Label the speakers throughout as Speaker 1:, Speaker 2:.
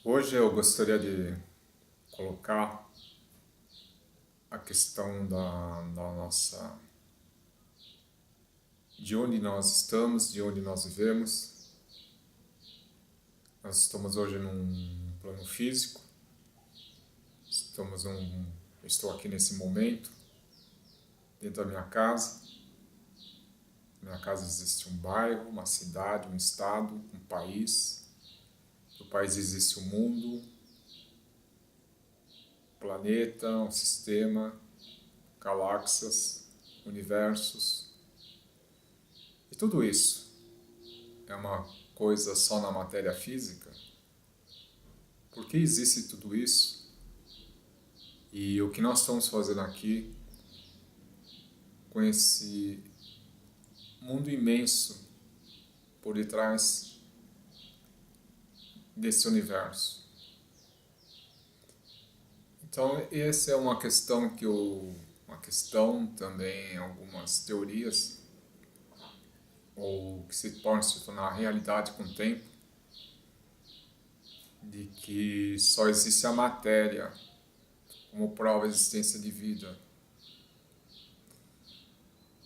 Speaker 1: Hoje eu gostaria de colocar a questão da nossa, de onde nós estamos, de onde nós vivemos. Nós estamos hoje num plano físico, eu estou aqui nesse momento, dentro da minha casa. Na minha casa existe um bairro, uma cidade, um estado, um país. No país existe o mundo, planeta, um sistema, galáxias, universos. E tudo isso é uma coisa só na matéria física? Por que existe tudo isso? E o que nós estamos fazendo aqui com esse mundo imenso por detrás desse universo? Então, essa é uma questão uma questão também, algumas teorias, ou que se tornar realidade com o tempo, de que só existe a matéria como prova da existência de vida.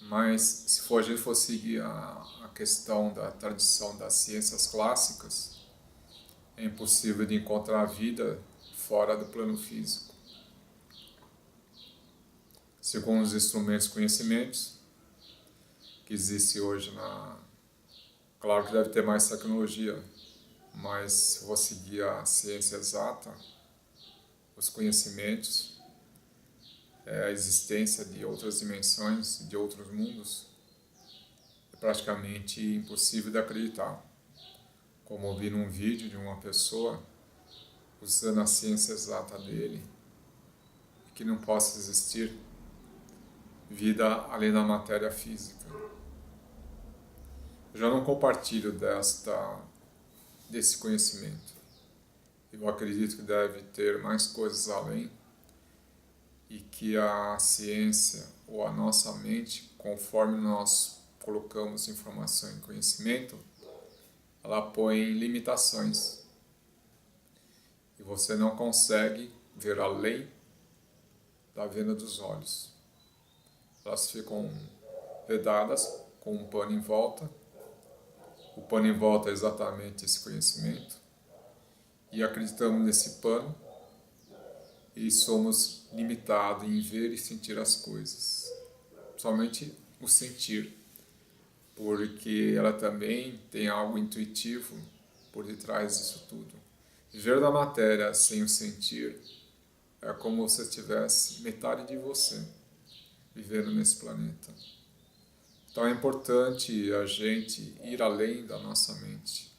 Speaker 1: Mas se a gente for seguir a questão da tradição das ciências clássicas, é impossível de encontrar vida fora do plano físico. Segundo os instrumentos e conhecimentos que existem hoje Claro que deve ter mais tecnologia, mas se for seguir a ciência exata, os conhecimentos, a existência de outras dimensões, de outros mundos, é praticamente impossível de acreditar. Como eu vi num vídeo de uma pessoa usando a ciência exata dele, que não possa existir vida além da matéria física. Eu já não compartilho desse conhecimento. Eu acredito que deve ter mais coisas além e que a ciência ou a nossa mente, conforme nós colocamos informação e conhecimento, ela põe limitações e você não consegue ver além da venda dos olhos. Elas ficam vedadas com um pano em volta. O pano em volta é exatamente esse conhecimento. E acreditamos nesse pano e somos limitados em ver e sentir as coisas. Somente o sentir, porque ela também tem algo intuitivo por detrás disso tudo. Ver da matéria sem o sentir é como se tivesse metade de você vivendo nesse planeta. Então é importante a gente ir além da nossa mente.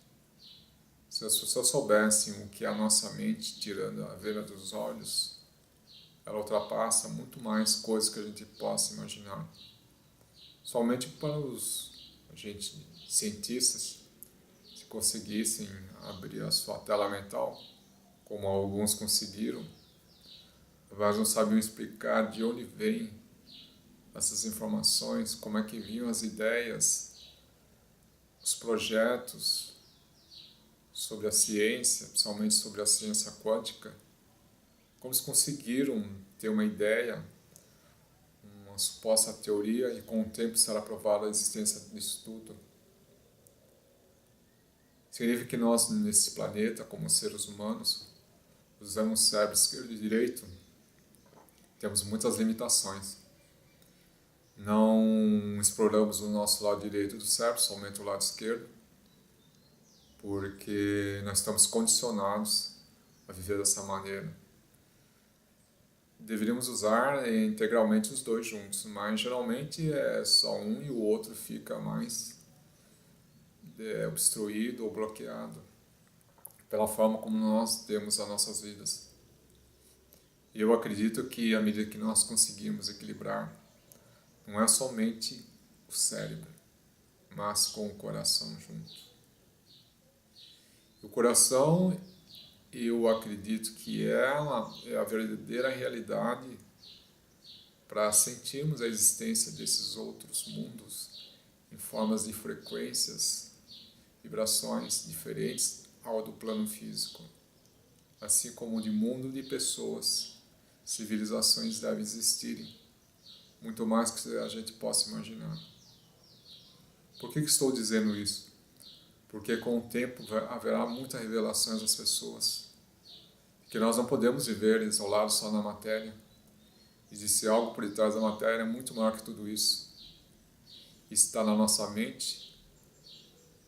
Speaker 1: Se as pessoas soubessem o que é a nossa mente, tirando a venda dos olhos, ela ultrapassa muito mais coisas que a gente possa imaginar. Somente para os cientistas, se conseguissem abrir a sua tela mental, como alguns conseguiram, mas não sabiam explicar de onde vêm essas informações, como é que vinham as ideias, os projetos sobre a ciência, principalmente sobre a ciência quântica, como eles conseguiram ter uma ideia, uma suposta teoria, e com o tempo será provada a existência disso tudo. Significa que nós, nesse planeta, como seres humanos, usamos o cérebro esquerdo e direito, temos muitas limitações. Não exploramos o nosso lado direito do cérebro, somente o lado esquerdo, porque nós estamos condicionados a viver dessa maneira. Deveríamos usar integralmente os dois juntos, mas geralmente é só um e o outro fica mais obstruído ou bloqueado pela forma como nós temos as nossas vidas. E eu acredito que à medida que nós conseguimos equilibrar, não é somente o cérebro, mas com o coração junto. O coração, eu acredito que ela é a verdadeira realidade para sentirmos a existência desses outros mundos em formas de frequências, vibrações diferentes ao do plano físico. assim como de mundo de pessoas, civilizações devem existirem, muito mais que a gente possa imaginar. Por que estou dizendo isso? Porque com o tempo haverá muitas revelações às pessoas, que nós não podemos viver isolados só na matéria. Existe algo por detrás da matéria muito maior que tudo isso. Está na nossa mente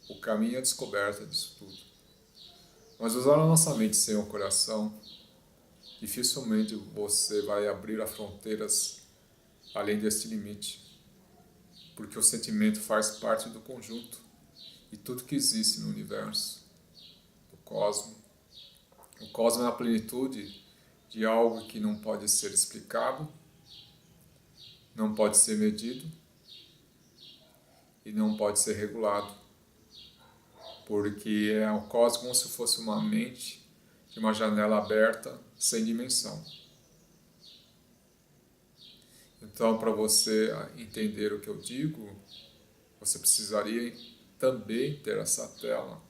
Speaker 1: o caminho e a descoberta disso tudo. Mas usar a nossa mente sem o coração, dificilmente você vai abrir as fronteiras além deste limite, porque o sentimento faz parte do conjunto e tudo que existe no universo, do cosmos. O cosmos é a plenitude de algo que não pode ser explicado, não pode ser medido e não pode ser regulado, porque é o cosmos como se fosse uma mente de uma janela aberta sem dimensão. Então, para você entender o que eu digo, você precisaria também ter essa tela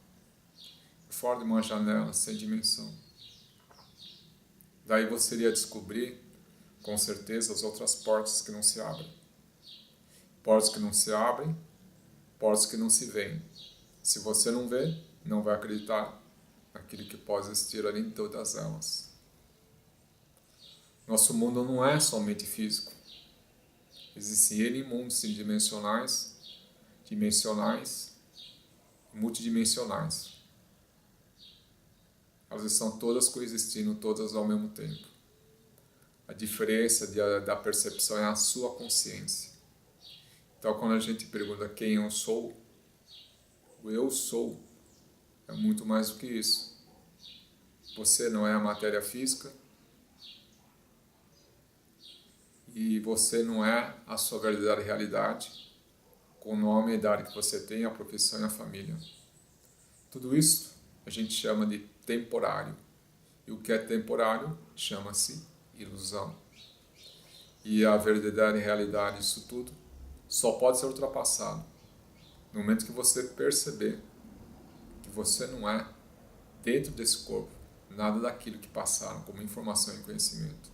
Speaker 1: fora de uma janela sem dimensão. Daí você iria descobrir, com certeza, as outras portas que não se abrem. Portas que não se abrem, portas que não se veem. Se você não vê, não vai acreditar naquilo que pode existir ali em todas elas. Nosso mundo não é somente físico. Existem N mundos dimensionais, multidimensionais. Elas estão todas coexistindo, todas ao mesmo tempo. A diferença da percepção é a sua consciência. Então, quando a gente pergunta quem eu sou, o eu sou é muito mais do que isso. Você não é a matéria física e você não é a sua verdadeira realidade, com o nome e a idade que você tem, a profissão e a família. Tudo isso a gente chama de temporário. E o que é temporário chama-se ilusão. E a verdadeira realidade disso tudo só pode ser ultrapassado no momento que você perceber que você não é, dentro desse corpo, nada daquilo que passaram como informação e conhecimento.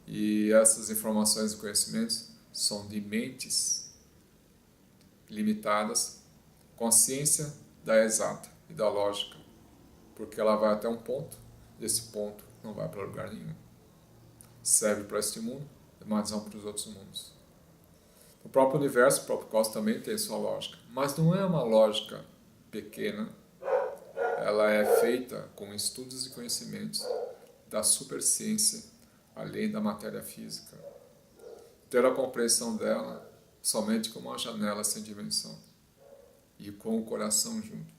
Speaker 1: E essas informações e conhecimentos são de mentes limitadas, consciência da exata e da lógica, porque ela vai até um ponto, desse ponto não vai para lugar nenhum. Serve para este mundo, mas não para os outros mundos. O próprio universo, o próprio cosmos também tem sua lógica, mas não é uma lógica pequena, ela é feita com estudos e conhecimentos da superciência, além da matéria física. Ter a compreensão dela somente como uma janela sem dimensão e com o coração junto.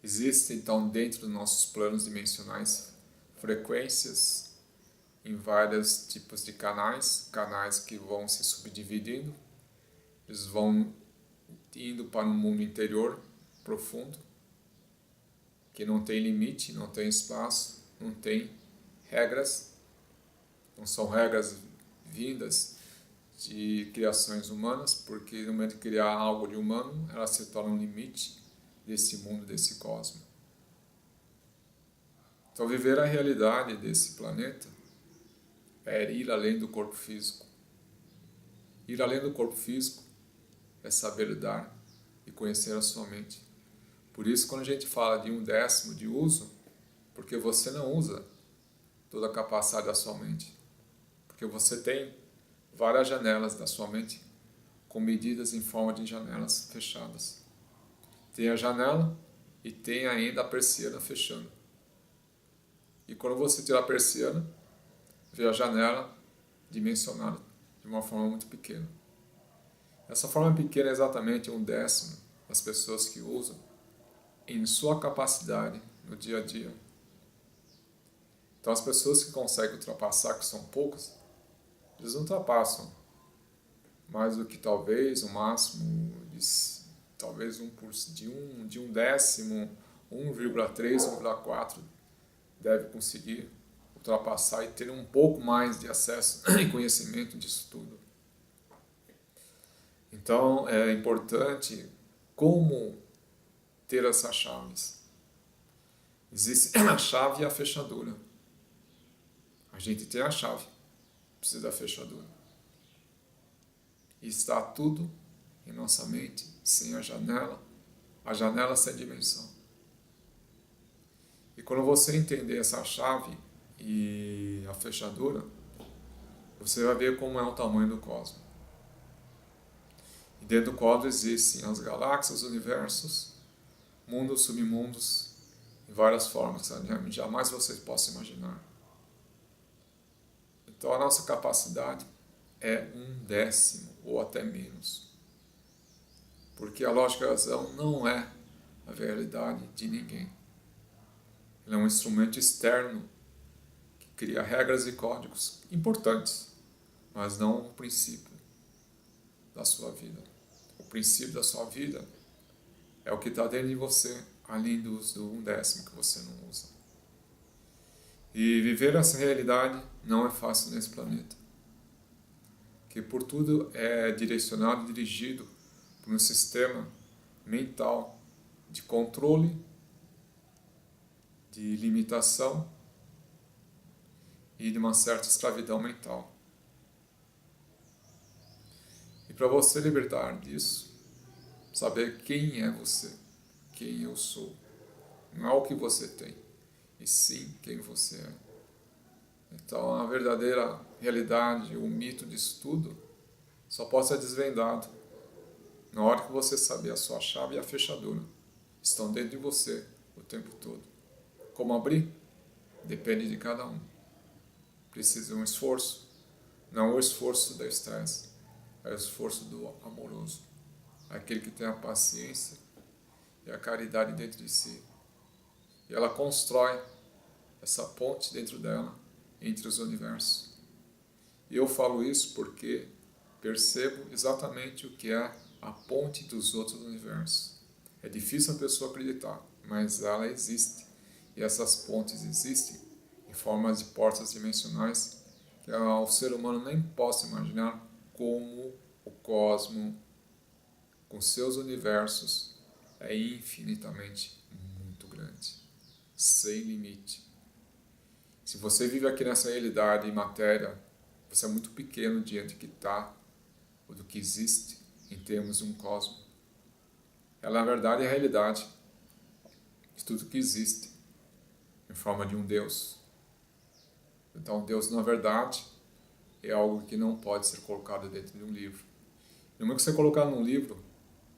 Speaker 1: Existem, então, dentro dos nossos planos dimensionais, frequências em vários tipos de canais que vão se subdividindo, eles vão indo para um mundo interior profundo, que não tem limite, não tem espaço, não tem regras, não são regras vindas de criações humanas, porque no momento de criar algo de humano, ela se torna um limite desse mundo, desse cosmos. Então, viver a realidade desse planeta é ir além do corpo físico. Ir além do corpo físico é saber dar e conhecer a sua mente. Por isso, quando a gente fala de 1/10 de uso, porque você não usa toda a capacidade da sua mente. Porque você tem várias janelas da sua mente com medidas em forma de janelas fechadas. Tem a janela e tem ainda a persiana fechando. E quando você tira a persiana, vê a janela dimensionada de uma forma muito pequena. Essa forma pequena é exatamente 1/10 das pessoas que usam em sua capacidade no dia a dia. Então, as pessoas que conseguem ultrapassar, que são poucas, eles não ultrapassam mais do que talvez o máximo talvez de 1/10, 1,3, 1,4 deve conseguir ultrapassar e ter um pouco mais de acesso e conhecimento disso tudo. Então, é importante como ter essas chaves. Existe a chave e a fechadura. A gente tem a chave, precisa da fechadura. E está tudo em nossa mente, sem a janela sem dimensão. E quando você entender essa chave e a fechadura, você vai ver como é o tamanho do cosmos. E dentro do cosmos existem as galáxias, os universos, mundos, submundos, em várias formas que jamais você possa imaginar. Então a nossa capacidade é 1/10 ou até menos. Porque a lógica e a razão não é a realidade de ninguém. Ele é um instrumento externo que cria regras e códigos importantes, mas não o princípio da sua vida. O princípio da sua vida é o que está dentro de você, além do 1/10 que você não usa. E viver essa realidade não é fácil nesse planeta. Que por tudo é direcionado e dirigido por um sistema mental de controle, de limitação e de uma certa escravidão mental. E para você libertar disso, saber quem é você, quem eu sou, não é o que você tem, e sim quem você é. Então a verdadeira realidade, o mito disso tudo, só pode ser desvendado na hora que você saber a sua chave e a fechadura. Estão dentro de você o tempo todo. Como abrir? Depende de cada um. Precisa de um esforço. Não o esforço do estresse, é o esforço do amoroso. Aquele que tem a paciência e a caridade dentro de si. E ela constrói essa ponte dentro dela, entre os universos. E eu falo isso porque percebo exatamente o que é a ponte dos outros universos. É difícil a pessoa acreditar, mas ela existe. E essas pontes existem em forma de portas dimensionais que o ser humano nem possa imaginar como o cosmos, com seus universos, é infinitamente muito grande, sem limite. Se você vive aqui nessa realidade em matéria, você é muito pequeno diante do que está, ou do que existe em termos de um cosmos. Ela, na verdade, é a realidade de tudo que existe, em forma de um Deus. Então, Deus, na verdade, é algo que não pode ser colocado dentro de um livro. No momento que você colocar num livro,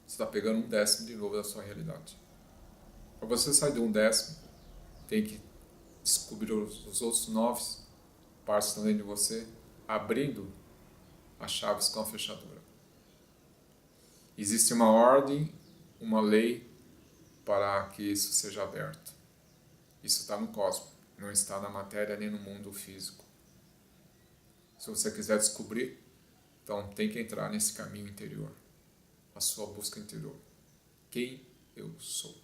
Speaker 1: você está pegando 1/10 de novo da sua realidade. Para você sair de 1/10, tem que descobrir os outros 9 partes que estão dentro de você, abrindo as chaves com a fechadura. Existe uma ordem, uma lei para que isso seja aberto. Isso está no cosmos, não está na matéria nem no mundo físico. Se você quiser descobrir, então tem que entrar nesse caminho interior, a sua busca interior. Quem eu sou?